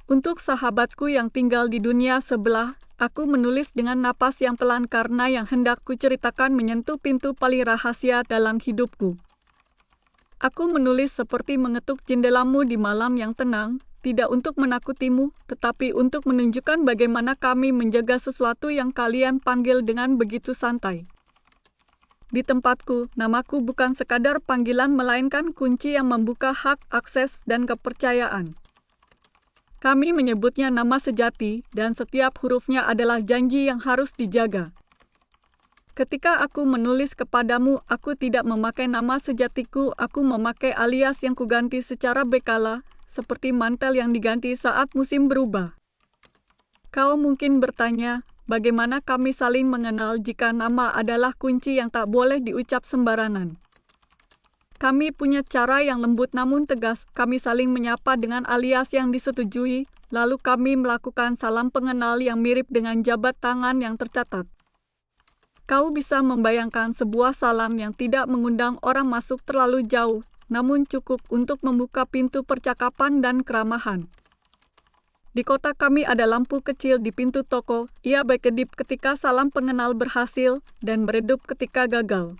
Untuk sahabatku yang tinggal di dunia sebelah, aku menulis dengan napas yang pelan karena yang hendak kuceritakan menyentuh pintu paling rahasia dalam hidupku. Aku menulis seperti mengetuk jendelamu di malam yang tenang, tidak untuk menakutimu, tetapi untuk menunjukkan bagaimana kami menjaga sesuatu yang kalian panggil dengan begitu santai. Di tempatku, namaku bukan sekadar panggilan melainkan kunci yang membuka hak akses dan kepercayaan. Kami menyebutnya nama sejati, dan setiap hurufnya adalah janji yang harus dijaga. Ketika aku menulis kepadamu, aku tidak memakai nama sejatiku, aku memakai alias yang kuganti secara berkala, seperti mantel yang diganti saat musim berubah. Kau mungkin bertanya, bagaimana kami saling mengenal jika nama adalah kunci yang tak boleh diucap sembarangan? Kami punya cara yang lembut namun tegas. Kami saling menyapa dengan alias yang disetujui, lalu kami melakukan salam pengenal yang mirip dengan jabat tangan yang tercatat. Kau bisa membayangkan sebuah salam yang tidak mengundang orang masuk terlalu jauh, namun cukup untuk membuka pintu percakapan dan keramahan. Di kota kami ada lampu kecil di pintu toko. Ia berkedip ketika salam pengenal berhasil dan meredup ketika gagal.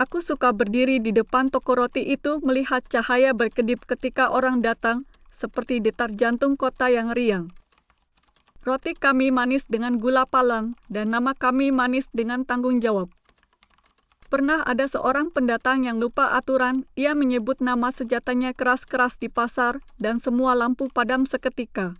Aku suka berdiri di depan toko roti itu melihat cahaya berkedip ketika orang datang, seperti detar jantung kota yang riang. Roti kami manis dengan gula palang, dan nama kami manis dengan tanggung jawab. Pernah ada seorang pendatang yang lupa aturan, ia menyebut nama sejatanya keras-keras di pasar, dan semua lampu padam seketika.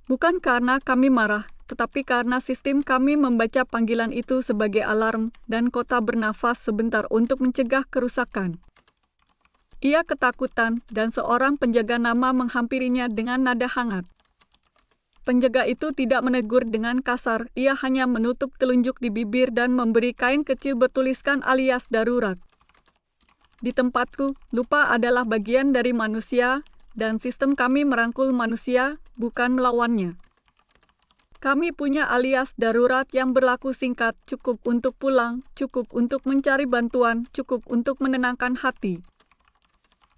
Bukan karena kami marah, tetapi karena sistem kami membaca panggilan itu sebagai alarm, dan kota bernafas sebentar untuk mencegah kerusakan. Ia ketakutan, dan seorang penjaga nama menghampirinya dengan nada hangat. Penjaga itu tidak menegur dengan kasar, ia hanya menutup telunjuk di bibir dan memberi kain kecil bertuliskan alias darurat. Di tempatku, lupa adalah bagian dari manusia, dan sistem kami merangkul manusia, bukan melawannya. Kami punya alias darurat yang berlaku singkat, cukup untuk pulang, cukup untuk mencari bantuan, cukup untuk menenangkan hati.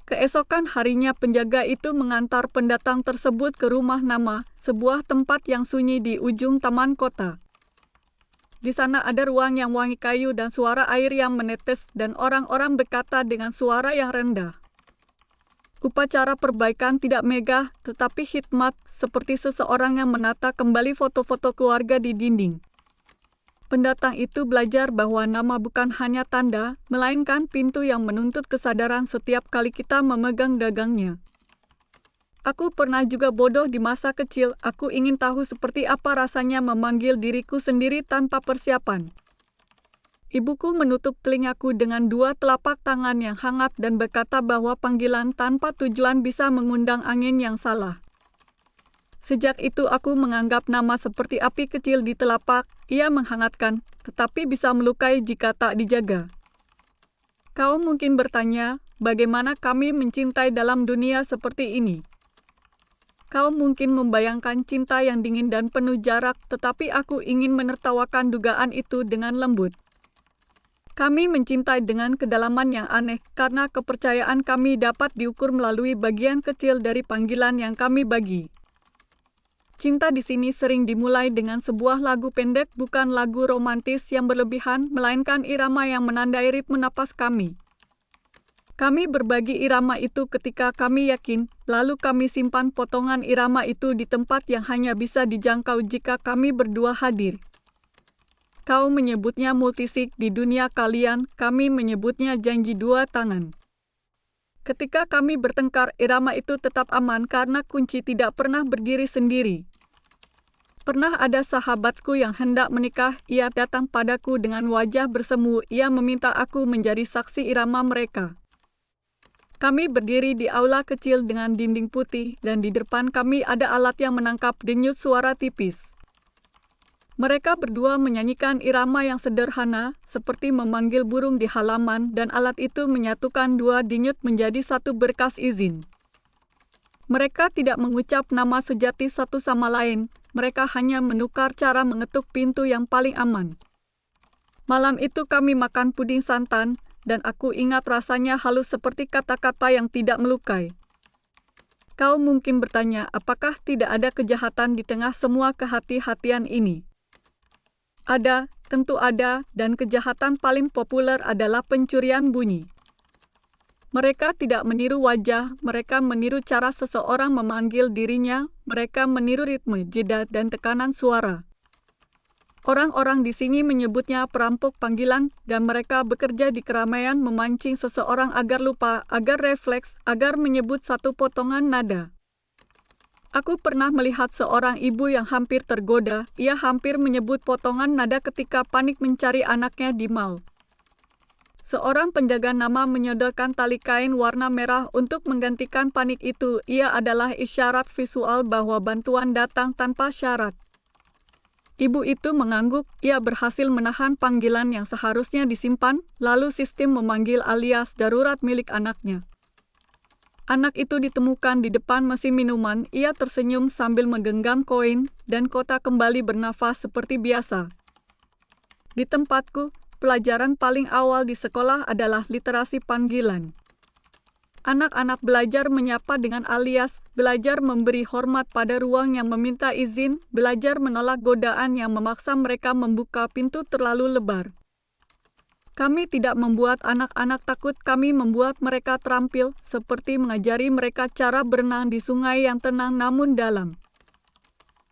Keesokan harinya penjaga itu mengantar pendatang tersebut ke rumah nama, sebuah tempat yang sunyi di ujung taman kota. Di sana ada ruang yang wangi kayu dan suara air yang menetes dan orang-orang berkata dengan suara yang rendah. Upacara perbaikan tidak megah, tetapi hikmat, seperti seseorang yang menata kembali foto-foto keluarga di dinding. Pendatang itu belajar bahwa nama bukan hanya tanda, melainkan pintu yang menuntut kesadaran setiap kali kita memegang gagangnya. Aku pernah juga bodoh di masa kecil, aku ingin tahu seperti apa rasanya memanggil diriku sendiri tanpa persiapan. Ibuku menutup telingaku dengan dua telapak tangan yang hangat dan berkata bahwa panggilan tanpa tujuan bisa mengundang angin yang salah. Sejak itu aku menganggap nama seperti api kecil di telapak, ia menghangatkan, tetapi bisa melukai jika tak dijaga. Kau mungkin bertanya, bagaimana kami mencintai dalam dunia seperti ini? Kau mungkin membayangkan cinta yang dingin dan penuh jarak, tetapi aku ingin menertawakan dugaan itu dengan lembut. Kami mencintai dengan kedalaman yang aneh, karena kepercayaan kami dapat diukur melalui bagian kecil dari panggilan yang kami bagi. Cinta di sini sering dimulai dengan sebuah lagu pendek, bukan lagu romantis yang berlebihan, melainkan irama yang menandai ritme napas kami. Kami berbagi irama itu ketika kami yakin, lalu kami simpan potongan irama itu di tempat yang hanya bisa dijangkau jika kami berdua hadir. Kau menyebutnya multisik di dunia kalian, kami menyebutnya janji dua tangan. Ketika kami bertengkar, irama itu tetap aman karena kunci tidak pernah berdiri sendiri. Pernah ada sahabatku yang hendak menikah, ia datang padaku dengan wajah bersemu, ia meminta aku menjadi saksi irama mereka. Kami berdiri di aula kecil dengan dinding putih, dan di depan kami ada alat yang menangkap denyut suara tipis. Mereka berdua menyanyikan irama yang sederhana, seperti memanggil burung di halaman, dan alat itu menyatukan dua denyut menjadi satu berkas izin. Mereka tidak mengucap nama sejati satu sama lain, mereka hanya menukar cara mengetuk pintu yang paling aman. Malam itu kami makan puding santan, dan aku ingat rasanya halus seperti kata-kata yang tidak melukai. Kau mungkin bertanya, apakah tidak ada kejahatan di tengah semua kehati-hatian ini? Ada, tentu ada, dan kejahatan paling populer adalah pencurian bunyi. Mereka tidak meniru wajah, mereka meniru cara seseorang memanggil dirinya, mereka meniru ritme, jeda, dan tekanan suara. Orang-orang di sini menyebutnya perampok panggilan, dan mereka bekerja di keramaian memancing seseorang agar lupa, agar refleks, agar menyebut satu potongan nada. Aku pernah melihat seorang ibu yang hampir tergoda, ia hampir menyebut potongan nada ketika panik mencari anaknya di mall. Seorang penjaga nama menyodorkan tali kain warna merah untuk menggantikan panik itu. Ia adalah isyarat visual bahwa bantuan datang tanpa syarat. Ibu itu mengangguk, ia berhasil menahan panggilan yang seharusnya disimpan, lalu sistem memanggil alias darurat milik anaknya. Anak itu ditemukan di depan mesin minuman, ia tersenyum sambil menggenggam koin, dan kota kembali bernafas seperti biasa. Di tempatku, pelajaran paling awal di sekolah adalah literasi panggilan. Anak-anak belajar menyapa dengan alias, belajar memberi hormat pada ruang yang meminta izin, belajar menolak godaan yang memaksa mereka membuka pintu terlalu lebar. Kami tidak membuat anak-anak takut, kami membuat mereka terampil, seperti mengajari mereka cara berenang di sungai yang tenang namun dalam.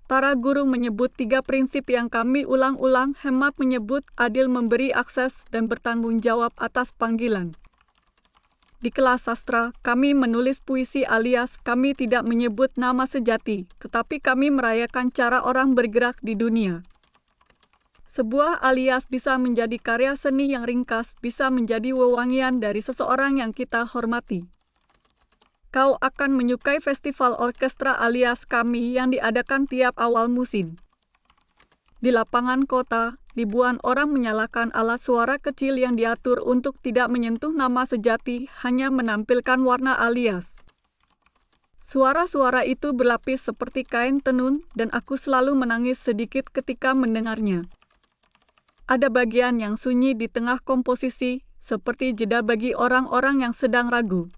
Para guru menyebut 3 prinsip yang kami ulang-ulang, hemat menyebut, adil memberi akses, dan bertanggung jawab atas panggilan. Di kelas sastra, kami menulis puisi alias kami tidak menyebut nama sejati, tetapi kami merayakan cara orang bergerak di dunia. Sebuah alias bisa menjadi karya seni yang ringkas, bisa menjadi wewangian dari seseorang yang kita hormati. Kau akan menyukai festival orkestra alias kami yang diadakan tiap awal musim. Di lapangan kota, ribuan orang menyalakan alat suara kecil yang diatur untuk tidak menyentuh nama sejati, hanya menampilkan warna alias. Suara-suara itu berlapis seperti kain tenun, dan aku selalu menangis sedikit ketika mendengarnya. Ada bagian yang sunyi di tengah komposisi, seperti jeda bagi orang-orang yang sedang ragu.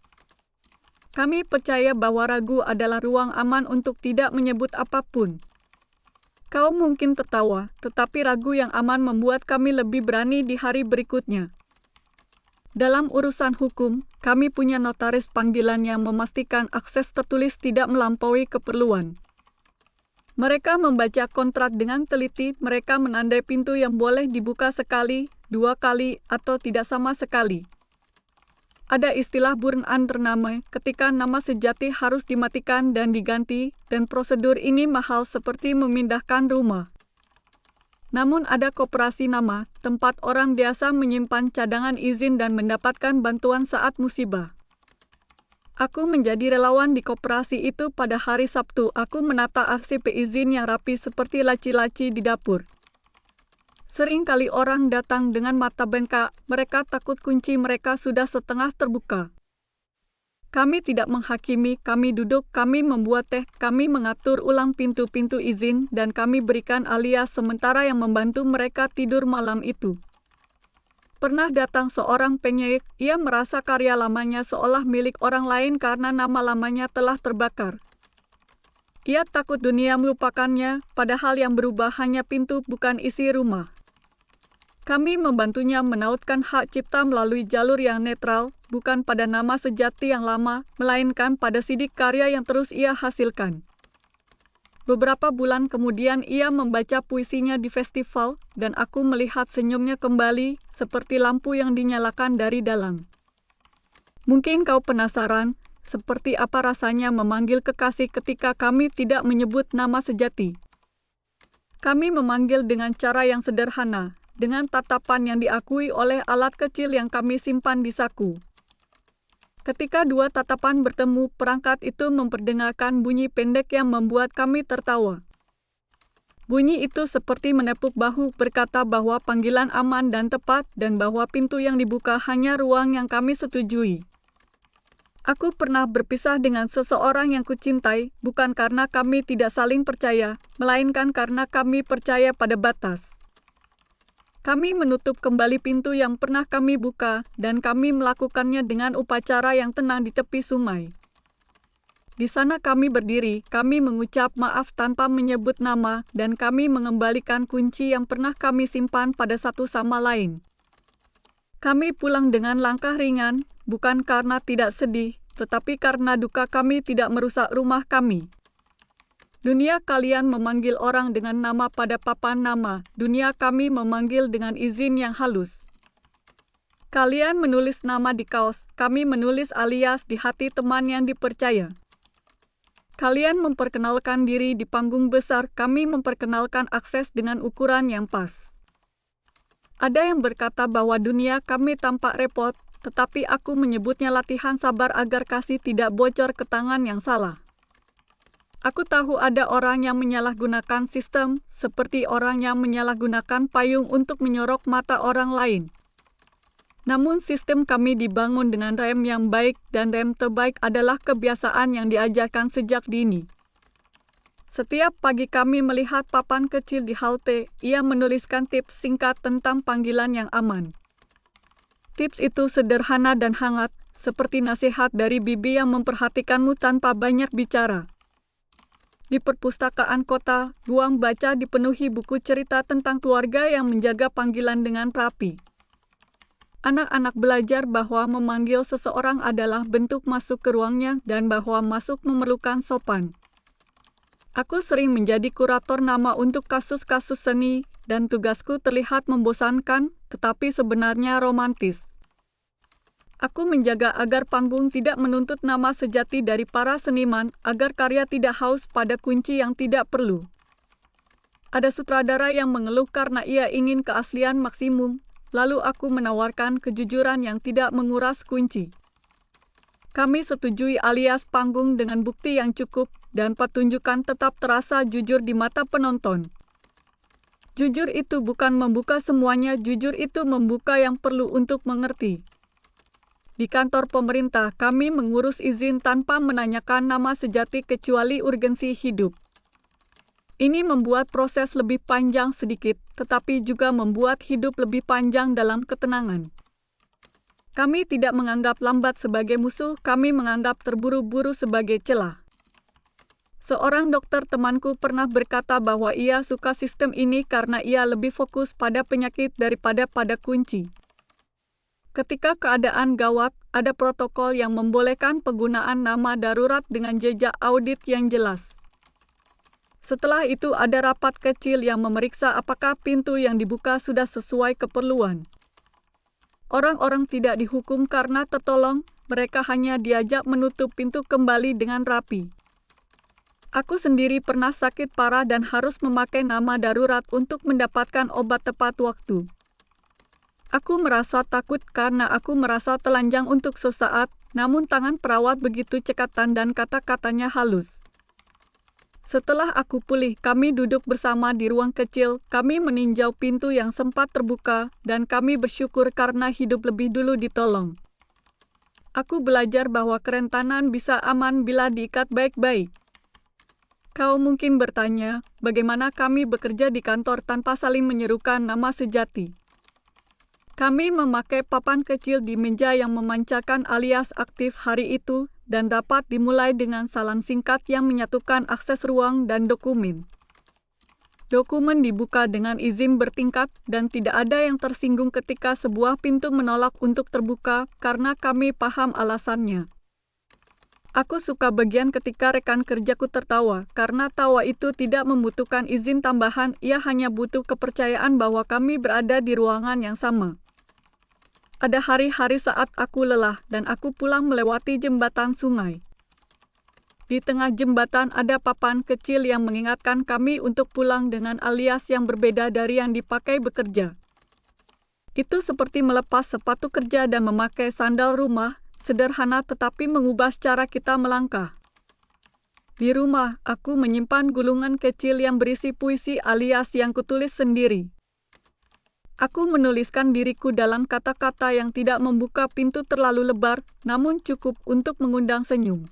Kami percaya bahwa ragu adalah ruang aman untuk tidak menyebut apapun. Kau mungkin tertawa, tetapi ragu yang aman membuat kami lebih berani di hari berikutnya. Dalam urusan hukum, kami punya notaris panggilan yang memastikan akses tertulis tidak melampaui keperluan. Mereka membaca kontrak dengan teliti, mereka menandai pintu yang boleh dibuka sekali, 2 kali, atau tidak sama sekali. Ada istilah burn under name ketika nama sejati harus dimatikan dan diganti, dan prosedur ini mahal seperti memindahkan rumah. Namun ada koperasi nama, tempat orang biasa menyimpan cadangan izin dan mendapatkan bantuan saat musibah. Aku menjadi relawan di koperasi itu pada hari Sabtu. Aku menata arsip izin yang rapi seperti laci-laci di dapur. Sering kali orang datang dengan mata bengkak, mereka takut kunci mereka sudah setengah terbuka. Kami tidak menghakimi, kami duduk, kami membuat teh, kami mengatur ulang pintu-pintu izin, dan kami berikan alias sementara yang membantu mereka tidur malam itu. Pernah datang seorang penyair, ia merasa karya lamanya seolah milik orang lain karena nama lamanya telah terbakar. Ia takut dunia melupakannya, padahal yang berubah hanya pintu bukan isi rumah. Kami membantunya menautkan hak cipta melalui jalur yang netral, bukan pada nama sejati yang lama, melainkan pada sidik karya yang terus ia hasilkan. Beberapa bulan kemudian ia membaca puisinya di festival, dan aku melihat senyumnya kembali, seperti lampu yang dinyalakan dari dalam. Mungkin kau penasaran, seperti apa rasanya memanggil kekasih ketika kami tidak menyebut nama sejati. Kami memanggil dengan cara yang sederhana, dengan tatapan yang diakui oleh alat kecil yang kami simpan di saku. Ketika 2 tatapan bertemu, perangkat itu memperdengarkan bunyi pendek yang membuat kami tertawa. Bunyi itu seperti menepuk bahu berkata bahwa panggilan aman dan tepat dan bahwa pintu yang dibuka hanya ruang yang kami setujui. Aku pernah berpisah dengan seseorang yang kucintai, bukan karena kami tidak saling percaya, melainkan karena kami percaya pada batas. Kami menutup kembali pintu yang pernah kami buka, dan kami melakukannya dengan upacara yang tenang di tepi sungai. Di sana kami berdiri, kami mengucap maaf tanpa menyebut nama, dan kami mengembalikan kunci yang pernah kami simpan pada satu sama lain. Kami pulang dengan langkah ringan, bukan karena tidak sedih, tetapi karena duka kami tidak merusak rumah kami. Dunia kalian memanggil orang dengan nama pada papan nama, dunia kami memanggil dengan izin yang halus. Kalian menulis nama di kaos, kami menulis alias di hati teman yang dipercaya. Kalian memperkenalkan diri di panggung besar, kami memperkenalkan akses dengan ukuran yang pas. Ada yang berkata bahwa dunia kami tampak repot, tetapi aku menyebutnya latihan sabar agar kasih tidak bocor ke tangan yang salah. Aku tahu ada orang yang menyalahgunakan sistem, seperti orang yang menyalahgunakan payung untuk menyorok mata orang lain. Namun sistem kami dibangun dengan rem yang baik, dan rem terbaik adalah kebiasaan yang diajarkan sejak dini. Setiap pagi kami melihat papan kecil di halte, ia menuliskan tips singkat tentang panggilan yang aman. Tips itu sederhana dan hangat, seperti nasihat dari bibi yang memperhatikanmu tanpa banyak bicara. Di perpustakaan kota, ruang baca dipenuhi buku cerita tentang keluarga yang menjaga panggilan dengan rapi. Anak-anak belajar bahwa memanggil seseorang adalah bentuk masuk ke ruangnya dan bahwa masuk memerlukan sopan. Aku sering menjadi kurator nama untuk kasus-kasus seni, dan tugasku terlihat membosankan, tetapi sebenarnya romantis. Aku menjaga agar panggung tidak menuntut nama sejati dari para seniman, agar karya tidak haus pada kunci yang tidak perlu. Ada sutradara yang mengeluh karena ia ingin keaslian maksimum, lalu aku menawarkan kejujuran yang tidak menguras kunci. Kami setujui alias panggung dengan bukti yang cukup, dan pertunjukan tetap terasa jujur di mata penonton. Jujur itu bukan membuka semuanya, jujur itu membuka yang perlu untuk mengerti. Di kantor pemerintah, kami mengurus izin tanpa menanyakan nama sejati kecuali urgensi hidup. Ini membuat proses lebih panjang sedikit, tetapi juga membuat hidup lebih panjang dalam ketenangan. Kami tidak menganggap lambat sebagai musuh, kami menganggap terburu-buru sebagai celah. Seorang dokter temanku pernah berkata bahwa ia suka sistem ini karena ia lebih fokus pada penyakit daripada pada kunci. Ketika keadaan gawat, ada protokol yang membolehkan penggunaan nama darurat dengan jejak audit yang jelas. Setelah itu ada rapat kecil yang memeriksa apakah pintu yang dibuka sudah sesuai keperluan. Orang-orang tidak dihukum karena tertolong, mereka hanya diajak menutup pintu kembali dengan rapi. Aku sendiri pernah sakit parah dan harus memakai nama darurat untuk mendapatkan obat tepat waktu. Aku merasa takut karena aku merasa telanjang untuk sesaat, namun tangan perawat begitu cekatan dan kata-katanya halus. Setelah aku pulih, kami duduk bersama di ruang kecil, kami meninjau pintu yang sempat terbuka, dan kami bersyukur karena hidup lebih dulu ditolong. Aku belajar bahwa kerentanan bisa aman bila diikat baik-baik. Kau mungkin bertanya, bagaimana kami bekerja di kantor tanpa saling menyerukan nama sejati? Kami memakai papan kecil di meja yang memancarkan alias aktif hari itu, dan dapat dimulai dengan salam singkat yang menyatukan akses ruang dan dokumen. Dokumen dibuka dengan izin bertingkat, dan tidak ada yang tersinggung ketika sebuah pintu menolak untuk terbuka karena kami paham alasannya. Aku suka bagian ketika rekan kerjaku tertawa, karena tawa itu tidak membutuhkan izin tambahan, ia hanya butuh kepercayaan bahwa kami berada di ruangan yang sama. Ada hari-hari saat aku lelah dan aku pulang melewati jembatan sungai. Di tengah jembatan ada papan kecil yang mengingatkan kami untuk pulang dengan alias yang berbeda dari yang dipakai bekerja. Itu seperti melepas sepatu kerja dan memakai sandal rumah, sederhana tetapi mengubah cara kita melangkah. Di rumah, aku menyimpan gulungan kecil yang berisi puisi alias yang kutulis sendiri. Aku menuliskan diriku dalam kata-kata yang tidak membuka pintu terlalu lebar, namun cukup untuk mengundang senyum.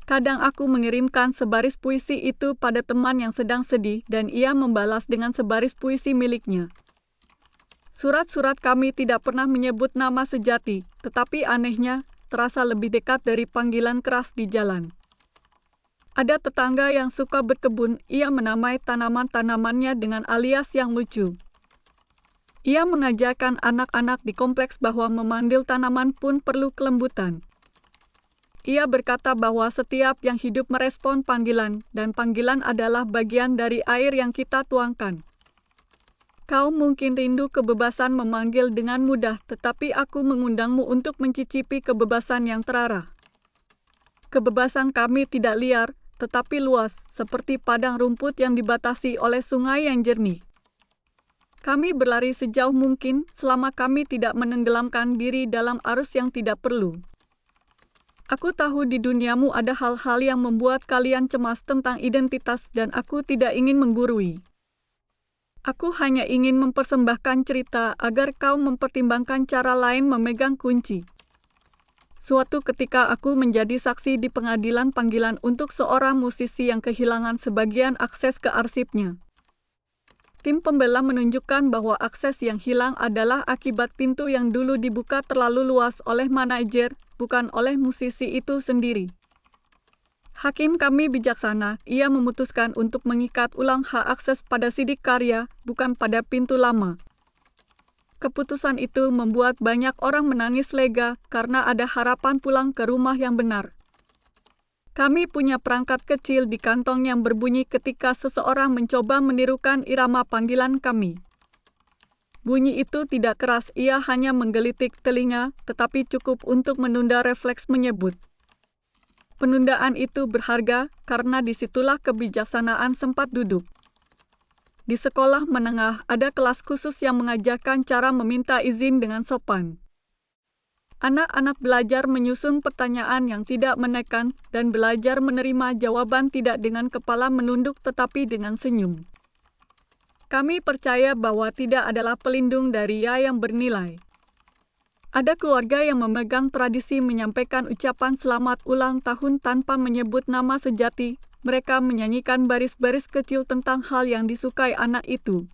Kadang aku mengirimkan sebaris puisi itu pada teman yang sedang sedih, dan ia membalas dengan sebaris puisi miliknya. Surat-surat kami tidak pernah menyebut nama sejati, tetapi anehnya, terasa lebih dekat dari panggilan keras di jalan. Ada tetangga yang suka berkebun, ia menamai tanaman-tanamannya dengan alias yang lucu. Ia mengajarkan anak-anak di kompleks bahwa memanggil tanaman pun perlu kelembutan. Ia berkata bahwa setiap yang hidup merespon panggilan, dan panggilan adalah bagian dari air yang kita tuangkan. Kau mungkin rindu kebebasan memanggil dengan mudah, tetapi aku mengundangmu untuk mencicipi kebebasan yang terarah. Kebebasan kami tidak liar, tetapi luas, seperti padang rumput yang dibatasi oleh sungai yang jernih. Kami berlari sejauh mungkin selama kami tidak menenggelamkan diri dalam arus yang tidak perlu. Aku tahu di duniamu ada hal-hal yang membuat kalian cemas tentang identitas dan aku tidak ingin menggurui. Aku hanya ingin mempersembahkan cerita agar kau mempertimbangkan cara lain memegang kunci. Suatu ketika aku menjadi saksi di pengadilan panggilan untuk seorang musisi yang kehilangan sebagian akses ke arsipnya. Tim pembela menunjukkan bahwa akses yang hilang adalah akibat pintu yang dulu dibuka terlalu luas oleh manajer, bukan oleh musisi itu sendiri. Hakim kami bijaksana, ia memutuskan untuk mengikat ulang hak akses pada sidik karya, bukan pada pintu lama. Keputusan itu membuat banyak orang menangis lega karena ada harapan pulang ke rumah yang benar. Kami punya perangkat kecil di kantong yang berbunyi ketika seseorang mencoba menirukan irama panggilan kami. Bunyi itu tidak keras, ia hanya menggelitik telinga, tetapi cukup untuk menunda refleks menyebut. Penundaan itu berharga karena disitulah kebijaksanaan sempat duduk. Di sekolah menengah ada kelas khusus yang mengajarkan cara meminta izin dengan sopan. Anak-anak belajar menyusun pertanyaan yang tidak menekan dan belajar menerima jawaban tidak dengan kepala menunduk tetapi dengan senyum. Kami percaya bahwa tidak adalah pelindung dari ya yang bernilai. Ada keluarga yang memegang tradisi menyampaikan ucapan selamat ulang tahun tanpa menyebut nama sejati. Mereka menyanyikan baris-baris kecil tentang hal yang disukai anak itu.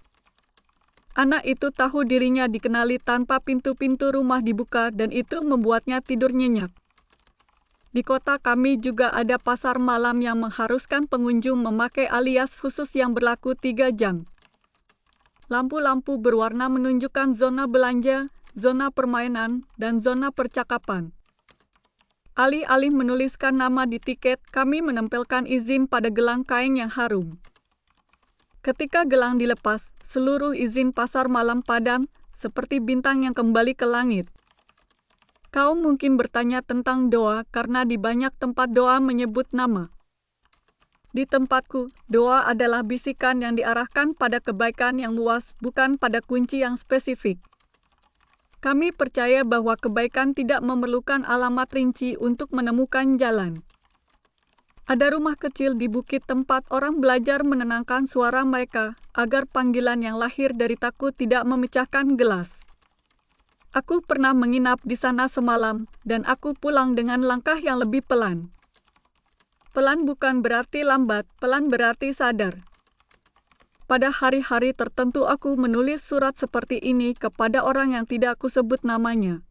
Anak itu tahu dirinya dikenali tanpa pintu-pintu rumah dibuka dan itu membuatnya tidur nyenyak. Di kota kami juga ada pasar malam yang mengharuskan pengunjung memakai alias khusus yang berlaku 3 jam. Lampu-lampu berwarna menunjukkan zona belanja, zona permainan, dan zona percakapan. Alih-alih menuliskan nama di tiket, kami menempelkan izin pada gelang kain yang harum. Ketika gelang dilepas, seluruh izin pasar malam padam, seperti bintang yang kembali ke langit. Kau mungkin bertanya tentang doa karena di banyak tempat doa menyebut nama. Di tempatku, doa adalah bisikan yang diarahkan pada kebaikan yang luas, bukan pada kunci yang spesifik. Kami percaya bahwa kebaikan tidak memerlukan alamat rinci untuk menemukan jalan. Ada rumah kecil di bukit tempat orang belajar menenangkan suara mereka agar panggilan yang lahir dari takut tidak memecahkan gelas. Aku pernah menginap di sana semalam dan aku pulang dengan langkah yang lebih pelan. Pelan bukan berarti lambat, pelan berarti sadar. Pada hari-hari tertentu aku menulis surat seperti ini kepada orang yang tidak kusebut namanya.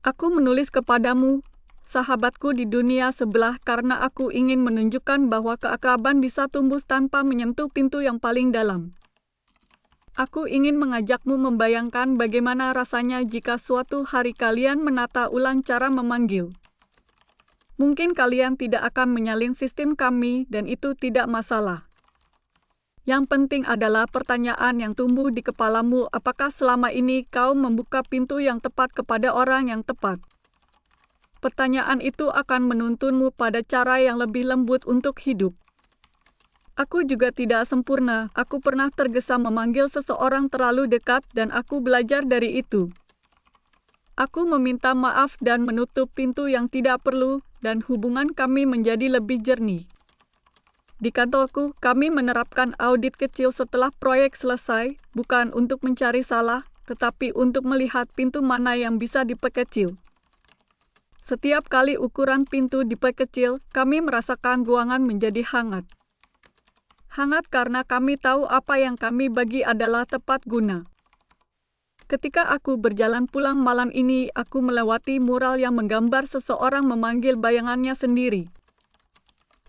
Aku menulis kepadamu, sahabatku di dunia sebelah, karena aku ingin menunjukkan bahwa keakraban bisa tumbuh tanpa menyentuh pintu yang paling dalam. Aku ingin mengajakmu membayangkan bagaimana rasanya jika suatu hari kalian menata ulang cara memanggil. Mungkin kalian tidak akan menyalin sistem kami dan itu tidak masalah. Yang penting adalah pertanyaan yang tumbuh di kepalamu, apakah selama ini kau membuka pintu yang tepat kepada orang yang tepat? Pertanyaan itu akan menuntunmu pada cara yang lebih lembut untuk hidup. Aku juga tidak sempurna. Aku pernah tergesa memanggil seseorang terlalu dekat dan aku belajar dari itu. Aku meminta maaf dan menutup pintu yang tidak perlu dan hubungan kami menjadi lebih jernih. Di kantorku, kami menerapkan audit kecil setelah proyek selesai, bukan untuk mencari salah, tetapi untuk melihat pintu mana yang bisa diperkecil. Setiap kali ukuran pintu diperkecil, kami merasakan ruangan menjadi hangat. Hangat karena kami tahu apa yang kami bagi adalah tepat guna. Ketika aku berjalan pulang malam ini, aku melewati mural yang menggambar seseorang memanggil bayangannya sendiri.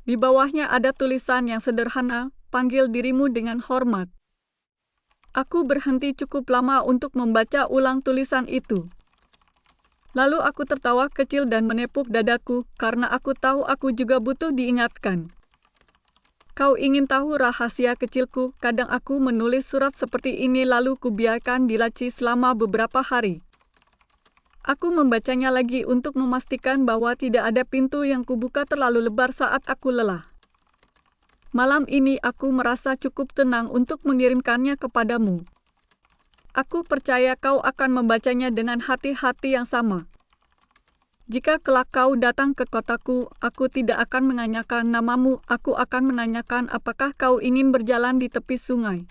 Di bawahnya ada tulisan yang sederhana, panggil dirimu dengan hormat. Aku berhenti cukup lama untuk membaca ulang tulisan itu. Lalu aku tertawa kecil dan menepuk dadaku karena aku tahu aku juga butuh diingatkan. Kau ingin tahu rahasia kecilku? Kadang aku menulis surat seperti ini lalu kubiarkan di laci selama beberapa hari. Aku membacanya lagi untuk memastikan bahwa tidak ada pintu yang kubuka terlalu lebar saat aku lelah. Malam ini aku merasa cukup tenang untuk mengirimkannya kepadamu. Aku percaya kau akan membacanya dengan hati-hati yang sama. Jika kelak kau datang ke kotaku, aku tidak akan menanyakan namamu, aku akan menanyakan apakah kau ingin berjalan di tepi sungai.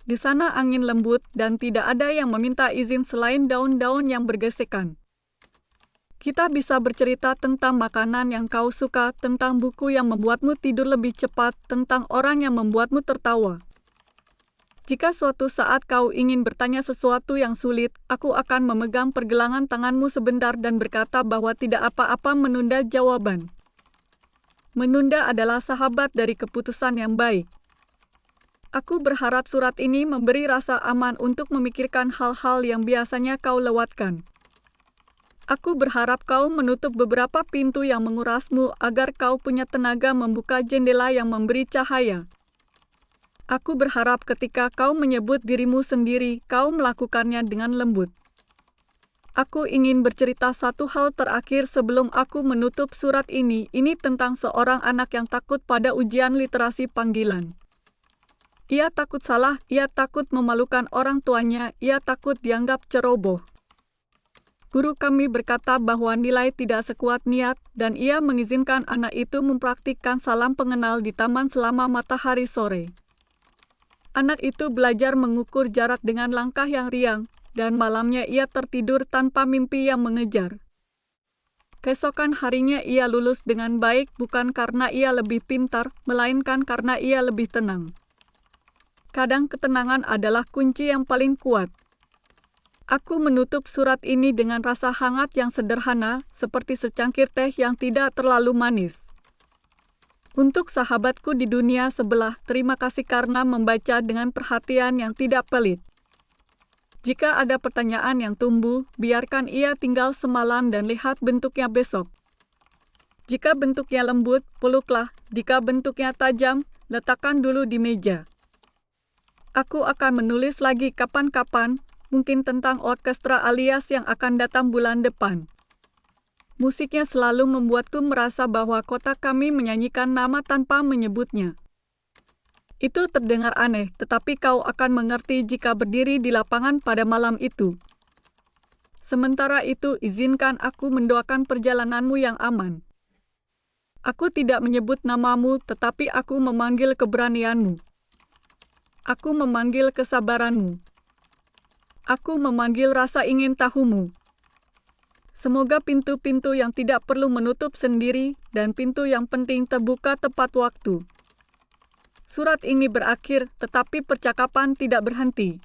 Di sana angin lembut dan tidak ada yang meminta izin selain daun-daun yang bergesekan. Kita bisa bercerita tentang makanan yang kau suka, tentang buku yang membuatmu tidur lebih cepat, tentang orang yang membuatmu tertawa. Jika suatu saat kau ingin bertanya sesuatu yang sulit, aku akan memegang pergelangan tanganmu sebentar dan berkata bahwa tidak apa-apa menunda jawaban. Menunda adalah sahabat dari keputusan yang baik. Aku berharap surat ini memberi rasa aman untuk memikirkan hal-hal yang biasanya kau lewatkan. Aku berharap kau menutup beberapa pintu yang mengurasmu agar kau punya tenaga membuka jendela yang memberi cahaya. Aku berharap ketika kau menyebut dirimu sendiri, kau melakukannya dengan lembut. Aku ingin bercerita satu hal terakhir sebelum aku menutup surat ini. Ini tentang seorang anak yang takut pada ujian literasi panggilan. Ia takut salah, ia takut memalukan orang tuanya, ia takut dianggap ceroboh. Guru kami berkata bahwa nilai tidak sekuat niat, dan ia mengizinkan anak itu mempraktikkan salam pengenal di taman selama matahari sore. Anak itu belajar mengukur jarak dengan langkah yang riang, dan malamnya ia tertidur tanpa mimpi yang mengejar. Keesokan harinya ia lulus dengan baik bukan karena ia lebih pintar, melainkan karena ia lebih tenang. Kadang ketenangan adalah kunci yang paling kuat. Aku menutup surat ini dengan rasa hangat yang sederhana, seperti secangkir teh yang tidak terlalu manis. Untuk sahabatku di dunia sebelah, terima kasih karena membaca dengan perhatian yang tidak pelit. Jika ada pertanyaan yang tumbuh, biarkan ia tinggal semalam dan lihat bentuknya besok. Jika bentuknya lembut, peluklah. Jika bentuknya tajam, letakkan dulu di meja. Aku akan menulis lagi kapan-kapan, mungkin tentang orkestra alias yang akan datang bulan depan. Musiknya selalu membuatku merasa bahwa kota kami menyanyikan nama tanpa menyebutnya. Itu terdengar aneh, tetapi kau akan mengerti jika berdiri di lapangan pada malam itu. Sementara itu, izinkan aku mendoakan perjalananmu yang aman. Aku tidak menyebut namamu, tetapi aku memanggil keberanianmu. Aku memanggil kesabaranmu. Aku memanggil rasa ingin tahumu. Semoga pintu-pintu yang tidak perlu menutup sendiri dan pintu yang penting terbuka tepat waktu. Surat ini berakhir, tetapi percakapan tidak berhenti.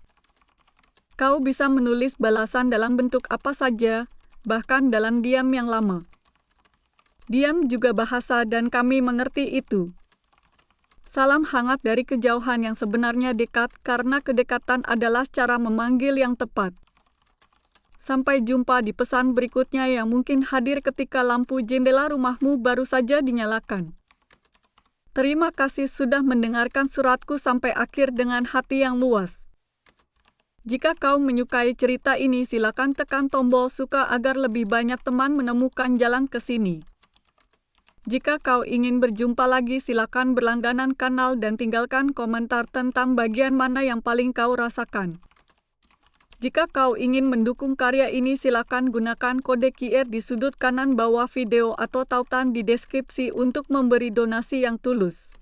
Kau bisa menulis balasan dalam bentuk apa saja, bahkan dalam diam yang lama. Diam juga bahasa dan kami mengerti itu. Salam hangat dari kejauhan yang sebenarnya dekat karena kedekatan adalah cara memanggil yang tepat. Sampai jumpa di pesan berikutnya yang mungkin hadir ketika lampu jendela rumahmu baru saja dinyalakan. Terima kasih sudah mendengarkan suratku sampai akhir dengan hati yang luas. Jika kau menyukai cerita ini, silakan tekan tombol suka agar lebih banyak teman menemukan jalan ke sini. Jika kau ingin berjumpa lagi, silakan berlangganan kanal dan tinggalkan komentar tentang bagian mana yang paling kau rasakan. Jika kau ingin mendukung karya ini, silakan gunakan kode QR di sudut kanan bawah video atau tautan di deskripsi untuk memberi donasi yang tulus.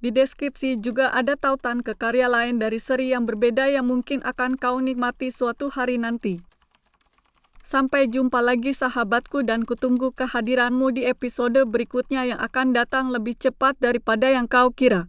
Di deskripsi juga ada tautan ke karya lain dari seri yang berbeda yang mungkin akan kau nikmati suatu hari nanti. Sampai jumpa lagi sahabatku dan kutunggu kehadiranmu di episode berikutnya yang akan datang lebih cepat daripada yang kau kira.